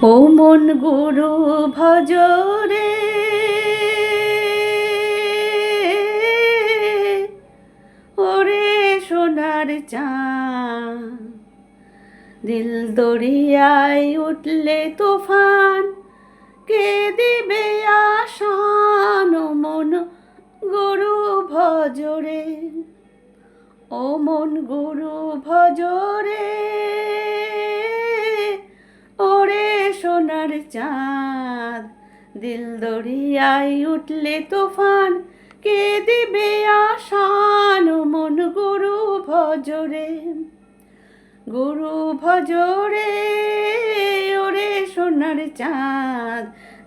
ও মন গুরু ভজরে, ওরে সোনার চাঁদ। দিল দরিয়ায় উঠলে তুফান, কে দিবে আশান। ও মন গুরু ভজরে, ও মন গুরু ভজরে, ওরে সোনার চাঁদ। দিল দরিয়ায় উঠলে তুফান, কে দিবে আশান। ও মন গুরু ভজরে, গুরু ভজরে, ওরে সোনার চাঁদ।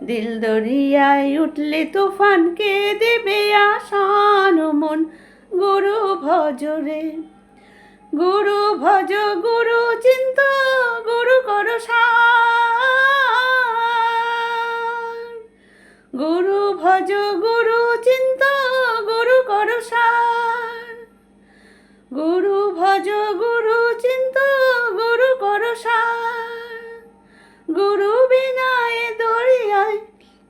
দিল দরিয়ায় উঠলে তুফান, কে দেবে আশান। ও মন গুরু ভজরে, গুরু ভজ গুরু চিন্ত, গুরু কর সার। গুরু ভজ গুরু চিন্ত, গুরু কর সার। গুরু ভজ গুরু চিন্ত, গুরু কর সার। গুরু বিনা এ দরিয়ায়,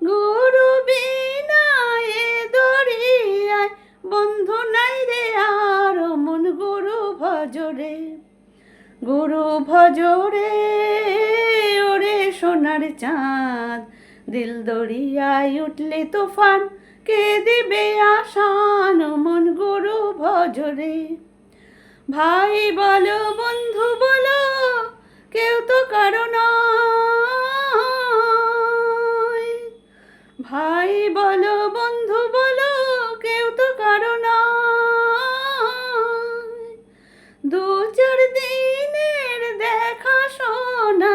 গুরু বিনা এ দরিয়ায় বন্ধু নাই রে আর। মন গুরু ভজরে, গুরু ভজরে, ওরে সোনার চাঁদ। দিল দরিয়ায় উঠলে তুফান, কে দিবে আশান। মন গুরু ভজরে। ভাই বলো বন্ধু বলো, কেউ তো কারো নয়। ভাই বলো বন্ধু বলো, কেউ তো কারো নয়। দু চার দিনের দেখা শোনা,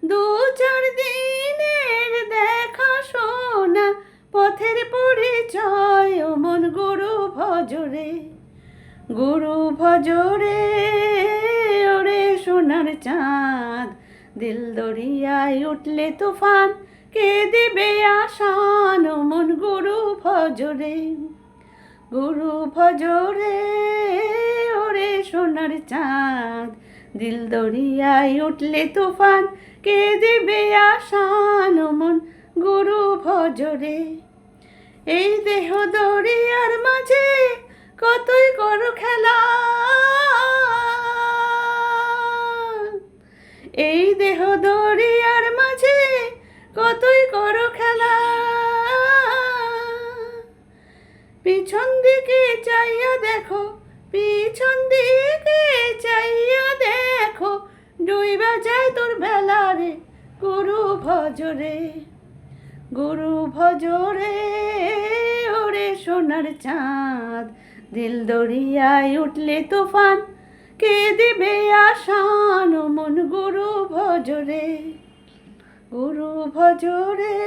দু চার দিনের দেখা শোনা পথের পরিচয়। ও মন গুরু ভজরে, গুরু ভজরে, ওরে সোনার চাঁদ। দিল দরিয়ায় উঠলে তুফান, কে দিবে আশান। ও মন গুরু ভজরে, গুরু ভজরে, ওরে সোনার চাঁদ। দিল দরিয়ায় উঠলে তুফান, কে দিবে আশান। ও মন গুরু ভজরে। এই দেহ দরিয়ার মাঝে কতই করো খেলা, এই দেহ দরিয়ার মাঝে কতই করো খেলা। পিছন দিকে চাইয়া দেখো, পিছন দিকে চাইয়া দেখো, ডুইবা যায় তোর বেলা রে। গুরু ভজরে, গুরু ভজরে, ওরে সোনার চাঁদ। দিল দরিয়ায় উঠলে তুফান, কে দিবে আশান। ও মন গুরু ভজরে, গুরু ভজরে,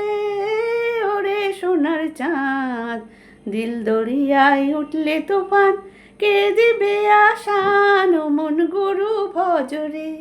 ওরে সোনার চাঁদ। দিল দরিয়ায় উঠলে তুফান, কে দিবে আশান। ও মন গুরু ভজরে।